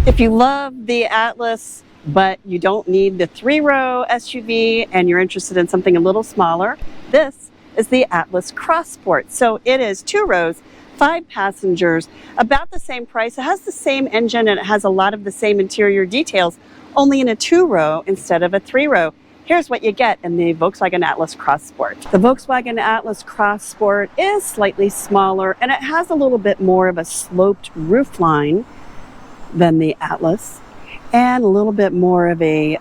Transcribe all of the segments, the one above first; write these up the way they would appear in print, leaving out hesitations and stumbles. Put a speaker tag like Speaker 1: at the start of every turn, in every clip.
Speaker 1: If you love the Atlas, but you don't need the 3-row SUV and you're interested in something a little smaller, this is the Atlas Cross Sport. So it is 2 rows, 5 passengers, about the same price. It has the same engine and it has a lot of the same interior details, only in a 2-row instead of a 3-row. Here's what you get in the Volkswagen Atlas Cross Sport. The Volkswagen Atlas Cross Sport is slightly smaller and it has a little bit more of a sloped roofline than the Atlas, and a little bit more of a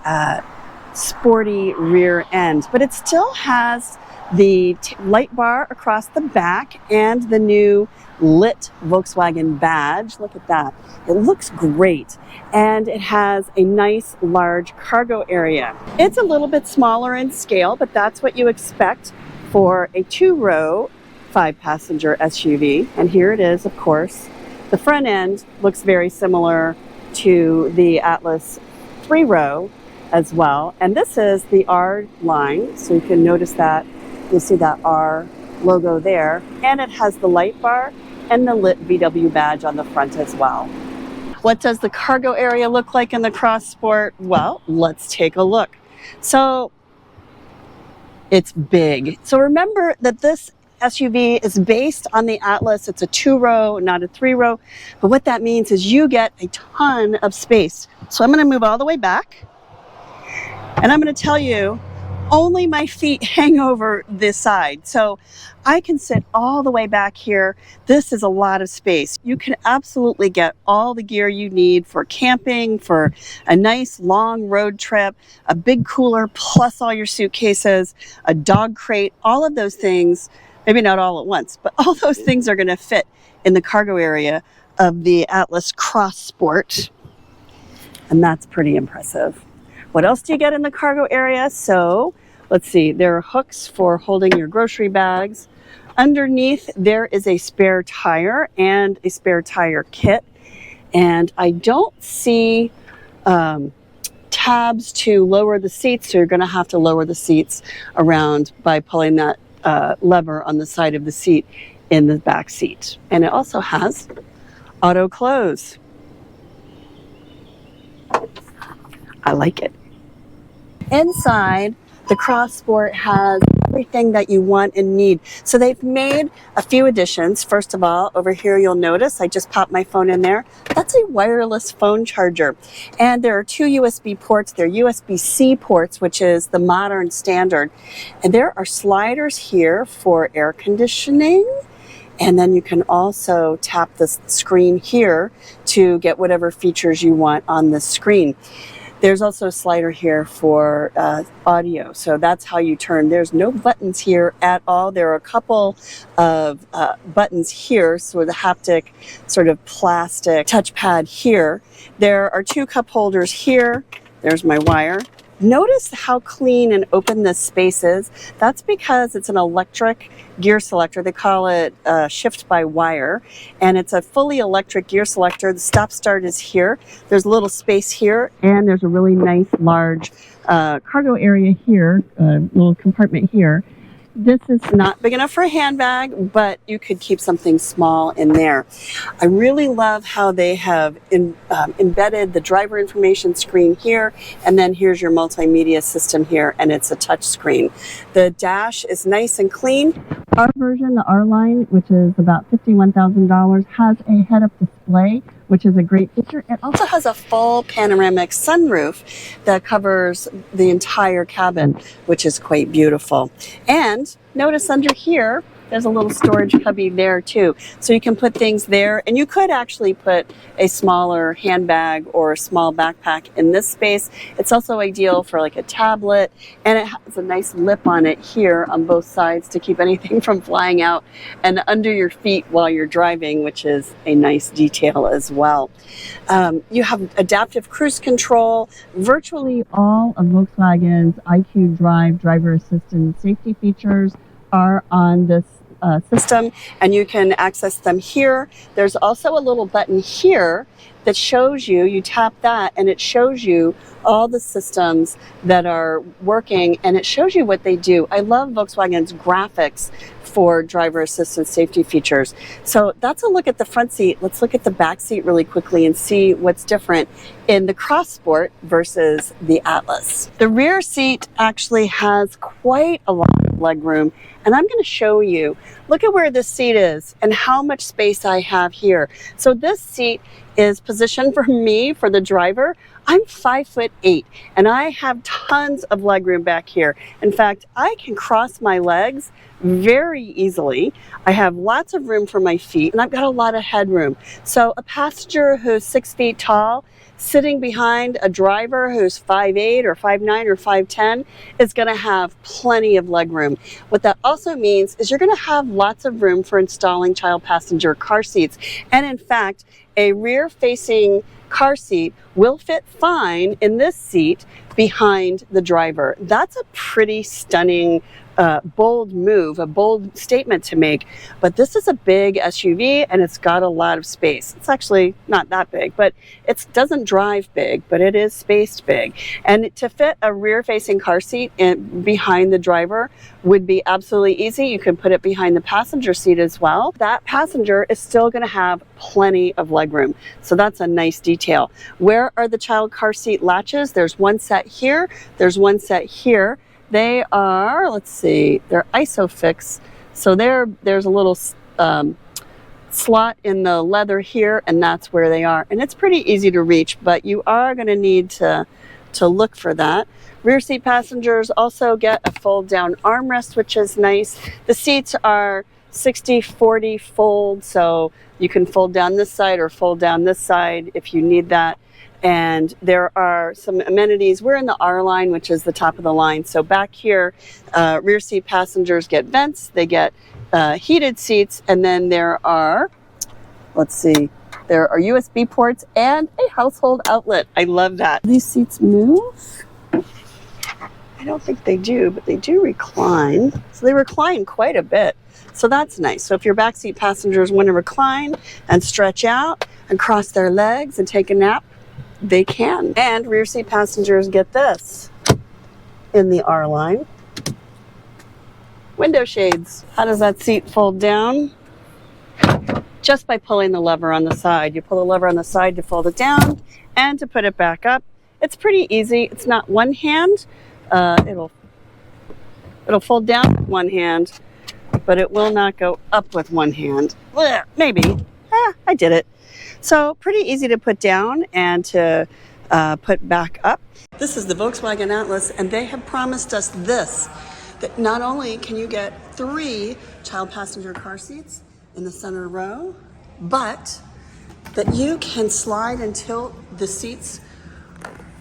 Speaker 1: sporty rear end, but it still has the light bar across the back and the new lit Volkswagen badge. Look at that. It looks great. And it has a nice large cargo area. It's a little bit smaller in scale, but that's what you expect for a 2-row 5-passenger SUV. And here it is, of course. The front end looks very similar to the Atlas 3-row as well. And this is the R line, so you can notice that. You'll see that R logo there. And it has the light bar and the lit VW badge on the front as well. What does the cargo area look like in the Cross Sport? Well, let's take a look. So it's big. So remember that this SUV is based on the Atlas. It's a 2-row, not a 3-row. But what that means is you get a ton of space. So I'm going to move all the way back. And I'm going to tell you, only my feet hang over this side. So I can sit all the way back here. This is a lot of space. You can absolutely get all the gear you need for camping, for a nice long road trip, a big cooler, plus all your suitcases, a dog crate, all of those things. Maybe not all at once, but all those things are going to fit in the cargo area of the Atlas Cross Sport. And that's pretty impressive. What else do you get in the cargo area? So let's see, there are hooks for holding your grocery bags. Underneath, there is a spare tire and a spare tire kit. And I don't see tabs to lower the seats, so you're going to have to lower the seats around by pulling that lever on the side of the seat in the back seat. And it also has auto close. I like it. Inside, the Cross Sport has everything that you want and need. So they've made a few additions. First of all, over here you'll notice I just popped my phone in there. That's a wireless phone charger. And there are 2 USB ports. They're USB-C ports, which is the modern standard. And there are sliders here for air conditioning. And then you can also tap the screen here to get whatever features you want on the screen. There's also a slider here for audio, so that's how you turn. There's no buttons here at all. There are a couple of buttons here, so the haptic sort of plastic touchpad here. There are 2 cup holders here. There's my wire. Notice how clean and open this space is. That's because it's an electric gear selector. They call it shift by wire, and it's a fully electric gear selector. The stop start is here. There's a little space here, and there's a really nice large cargo area here, little compartment here. This is not big enough for a handbag, but you could keep something small in there. I really love how they have embedded the driver information screen here, and then here's your multimedia system here, and it's a touch screen. The dash is nice and clean. Our version, the R line, which is about $51,000, has a head-up display, which is a great feature. It also has a full panoramic sunroof that covers the entire cabin, which is quite beautiful. And notice under here, there's a little storage cubby there too. So you can put things there, and you could actually put a smaller handbag or a small backpack in this space. It's also ideal for like a tablet, and it has a nice lip on it here on both sides to keep anything from flying out and under your feet while you're driving, which is a nice detail as well. You have adaptive cruise control. Virtually all of Volkswagen's IQ Drive driver assistance safety features are on this system, and you can access them here. There's also a little button here that shows you, you tap that and it shows you all the systems that are working, and it shows you what they do. I love Volkswagen's graphics for driver assistance safety features. So that's a look at the front seat. Let's look at the back seat really quickly and see what's different in the Cross Sport versus the Atlas. The rear seat actually has quite a lot of leg room, and I'm going to show you. Look at where this seat is and how much space I have here. So this seat is positioned for me, for the driver. I'm 5'8", and I have tons of leg room back here. In fact, I can cross my legs very easily. I have lots of room for my feet, and I've got a lot of headroom. So a passenger who's 6 feet tall, sitting behind a driver who's 5'8" or 5'9" or 5'10" is going to have plenty of leg room. What that also means is you're going to have lots of room for installing child passenger car seats. And in fact, a rear-facing car seat will fit fine in this seat behind the driver. That's a pretty stunning bold move, a bold statement to make. But this is a big SUV and it's got a lot of space. It's actually not that big, but it doesn't drive big, but it is spaced big. And to fit a rear-facing car seat behind the driver would be absolutely easy. You can put it behind the passenger seat as well. That passenger is still going to have plenty of legroom. So that's a nice detail. Where are the child car seat latches? There's one set here. There's one set here. They are, let's see, they're ISOFIX. So there's a little slot in the leather here, and that's where they are. And it's pretty easy to reach, but you are going to need to look for that. Rear seat passengers also get a fold down armrest, which is nice. The seats are 60-40 fold, so you can fold down this side or fold down this side if you need that. And there are some amenities. We're in the R line, which is the top of the line. So back here, rear seat passengers get vents, they get heated seats, and then there are, let's see, there are USB ports and a household outlet. I love that. These seats move? I don't think they do, but they do recline. So they recline quite a bit. So that's nice. So if your backseat passengers want to recline and stretch out and cross their legs and take a nap, they can. And rear seat passengers get this in the R line. Window shades. How does that seat fold down? Just by pulling the lever on the side. You pull the lever on the side to fold it down and to put it back up. It's pretty easy. It's not one hand. It'll fold down with one hand, but it will not go up with one hand. Maybe. I did it. So pretty easy to put down and to put back up. This is the Volkswagen Atlas, and they have promised us this, that not only can you get 3 child passenger car seats in the center row, but that you can slide and tilt the seats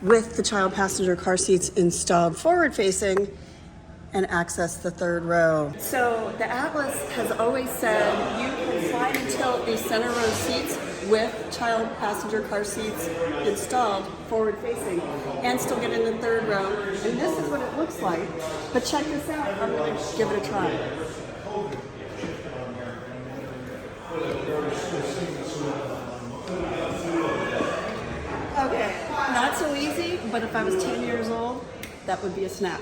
Speaker 1: with the child passenger car seats installed forward facing and access the 3rd row. So the Atlas has always said you can slide and tilt these center row seats with child passenger car seats installed forward facing and still get in the 3rd row. And this is what it looks like. But check this out. I'm going to give it a try. Okay, not so easy, but if I was 10 years old, that would be a snap.